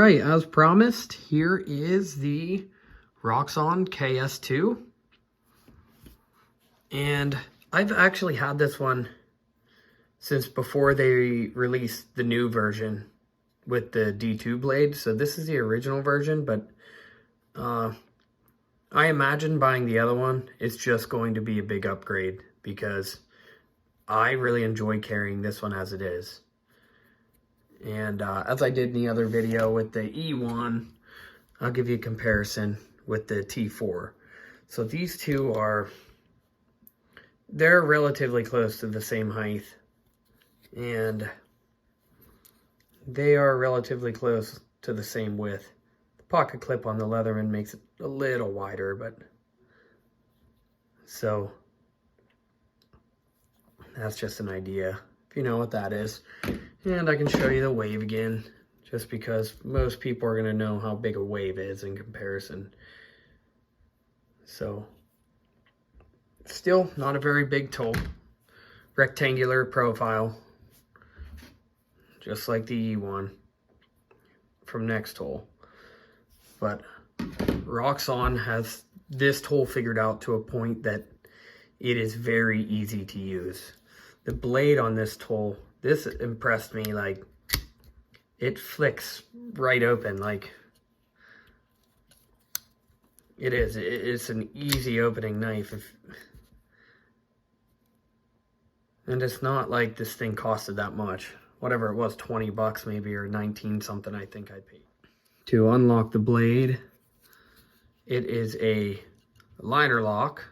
right, as promised, here is the Roxon KS2. And I've actually had this one since before they released the new version with the D2 blade. So this is the original version, but I imagine buying the other one, it's just going to be a big upgrade because I really enjoy carrying this one as it is. And as I did in the other video with the E1, I'll give you a comparison with the T4. So these two they're relatively close to the same height. And they are relatively close to the same width. The pocket clip on the Leatherman makes it a little wider, but so that's just an idea, if you know what that is. And I can show you the wave again, just because most people are going to know how big a wave is in comparison. So, still not a very big tool. Rectangular profile, just like the E1 from Next Tool. But Roxon has this tool figured out to a point that it is very easy to use. The blade on this tool, this impressed me. Like, it flicks right open. Like, it's an easy opening knife. And it's not like this thing costed that much. Whatever it was, 20 bucks maybe, or 19 something I think I paid. To unlock the blade, it is a liner lock.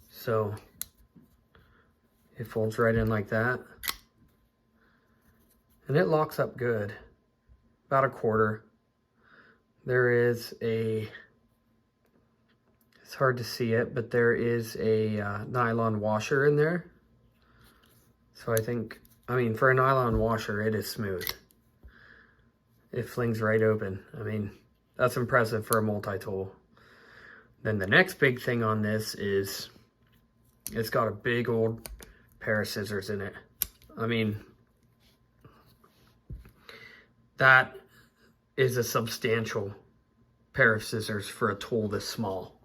So it folds right in like that. And it locks up good, about a quarter. There is it's hard to see it, but there is a nylon washer in there. So I mean, for a nylon washer, it is smooth. It flings right open. I mean, that's impressive for a multi-tool. Then the next big thing on this is it's got a big old pair of scissors in it. I mean, that is a substantial pair of scissors for a tool this small.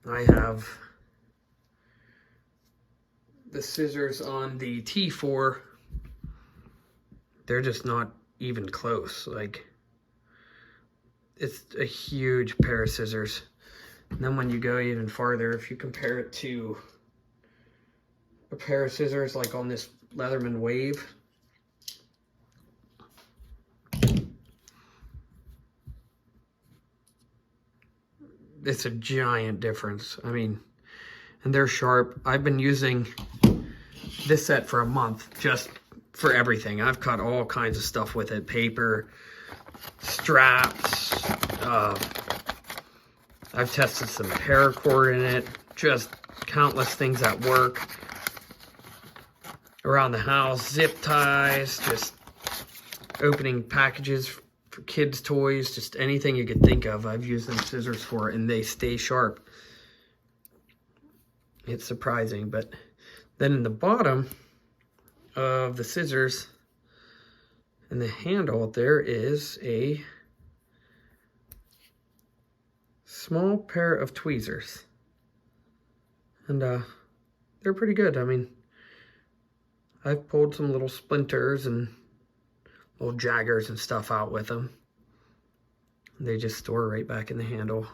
I have the scissors on the T4. They're just not even close. Like, it's a huge pair of scissors. And then when you go even farther, if you compare it to a pair of scissors like on this Leatherman Wave, it's a giant difference. I mean, and they're sharp. I've been using this set for a month just for everything. I've cut all kinds of stuff with it. Paper, straps, I've tested some paracord in it, just countless things at work, around the house, zip ties, just opening packages for kids' toys, just anything you could think of. I've used them scissors for it, and they stay sharp. It's surprising. But then in the bottom of the scissors and the handle, there is a small pair of tweezers. And they're pretty good. I mean, I've pulled some little splinters and little jaggers and stuff out with them. They just store right back in the handle.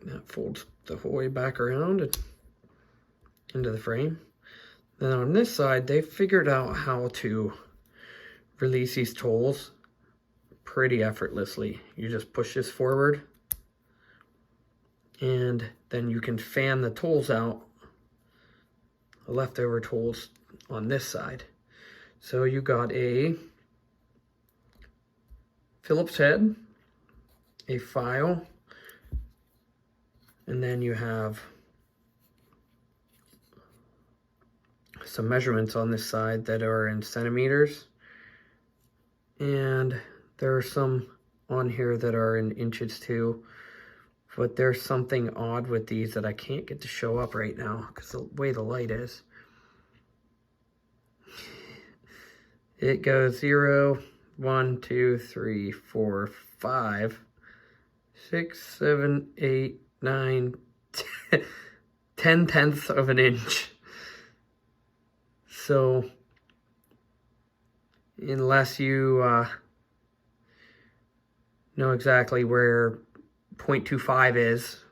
That folds the whole way back around and into the frame. Then on this side, they figured out how to release these tools pretty effortlessly. You just push this forward, and then you can fan the tools out, the leftover tools on this side. So you got a Phillips head, a file, and then you have some measurements on this side that are in centimeters. And there are some on here that are in inches too. But there's something odd with these that I can't get to show up right now because the way the light is. It goes 0, 1, 2, 3, 4, 5, 6, 7, 8, 9, 10 tenths of an inch. So, unless you know exactly where 0.25 is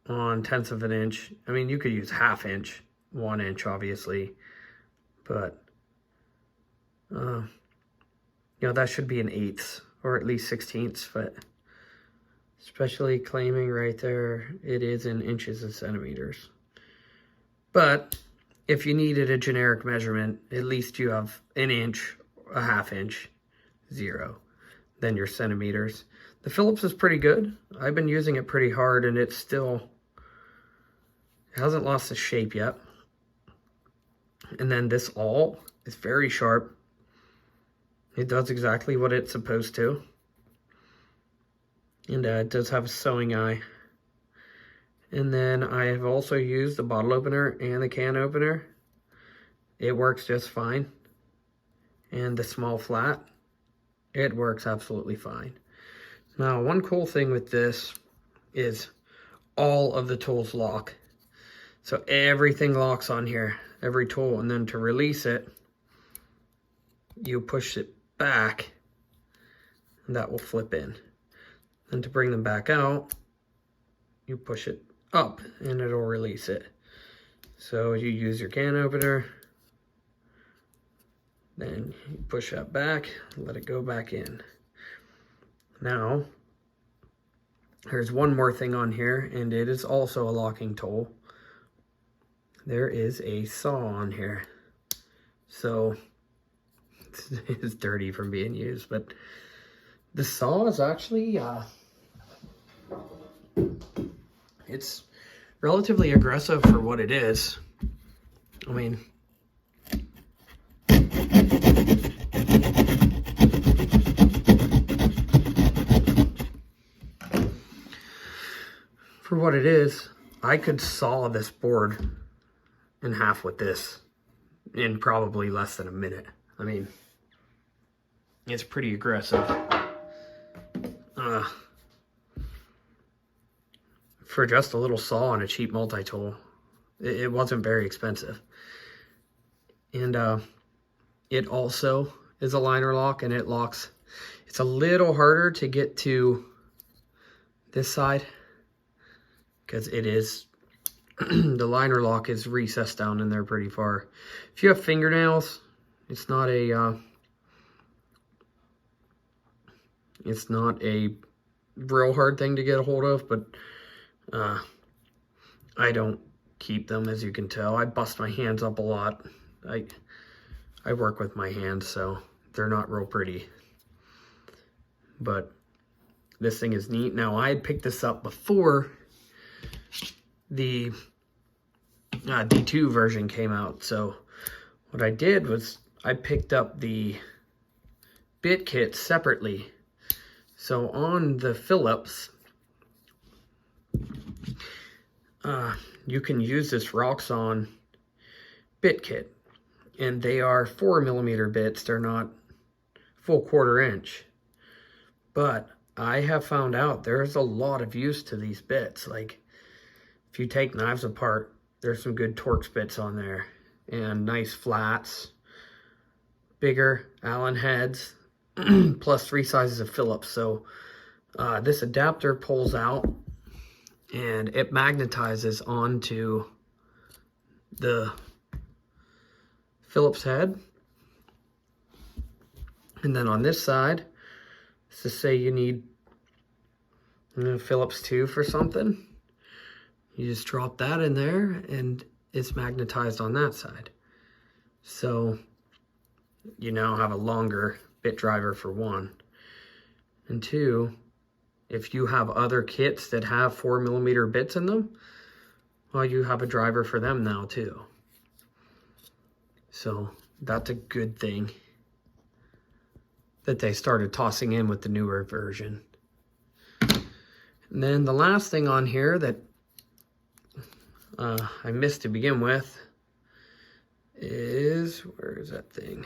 on tenths of an inch, I mean, you could use ½ inch, 1 inch, obviously, but you know, that should be an eighths or at least 16ths, but especially claiming right there, it is in inches and centimeters. But if you needed a generic measurement, at least you have an inch, a ½ inch, 0, then your centimeters. The Phillips is pretty good. I've been using it pretty hard and it hasn't lost its shape yet. And then this awl is very sharp. It does exactly what it's supposed to. And it does have a sewing eye. And then I have also used the bottle opener and the can opener. It works just fine. And the small flat, it works absolutely fine. Now, one cool thing with this is all of the tools lock. So everything locks on here, every tool. And then to release it, you push it back, and that will flip in. And to bring them back out, you push it up, and it'll release it. So you use your can opener, then you push that back, let it go back in. Now, there's one more thing on here, and it is also a locking tool. There is a saw on here. So, it's dirty from being used, but the saw is actually, it's relatively aggressive for what it is. I mean, for what it is, I could saw this board in half with this in probably less than a minute. I mean, it's pretty aggressive. For just a little saw and a cheap multi-tool, it wasn't very expensive. And it also is a liner lock, and it locks. It's a little harder to get to this side because it is, the liner lock is recessed down in there pretty far. If you have fingernails, it's not a real hard thing to get a hold of, but I don't keep them, as you can tell. I bust my hands up a lot. I work with my hands, so they're not real pretty. But this thing is neat. Now, I had picked this up before the D2 version came out. So what I did was I picked up the bit kit separately. So on the Phillips, you can use this Roxon bit kit, and they are 4mm bits. They're not full 1/4 inch, but I have found out there's a lot of use to these bits. Like, if you take knives apart, there's some good Torx bits on there, and nice flats, bigger Allen heads, plus 3 sizes of Phillips. So this adapter pulls out and it magnetizes onto the Phillips head. And then on this side, to say you need Phillips 2 for something, you just drop that in there and it's magnetized on that side. So you now have a longer bit driver for 1. And 2, if you have other kits that have 4mm bits in them, well, you have a driver for them now too. So that's a good thing that they started tossing in with the newer version. And then the last thing on here that I missed to begin with is, where is that thing?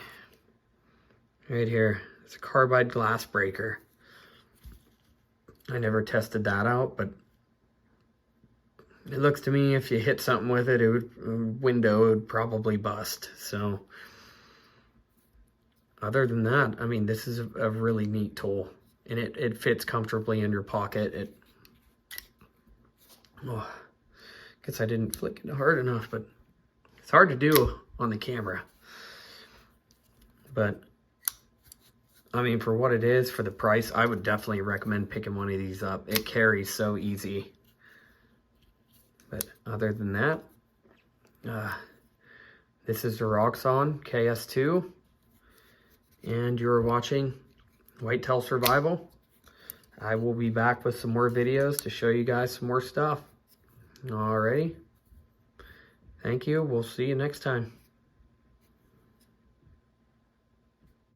Right here. It's a carbide glass breaker. I never tested that out, but it looks to me if you hit something with it, window would probably bust. So other than that, I mean, this is a really neat tool, and it fits comfortably in your pocket. Guess I didn't flick it hard enough, but it's hard to do on the camera. But I mean, for what it is, for the price, I would definitely recommend picking one of these up. It carries so easy. But other than that, this is the Roxon KS2, and you're watching Whitetail Survival. I will be back with some more videos to show you guys some more stuff. Alrighty. Thank you. We'll see you next time.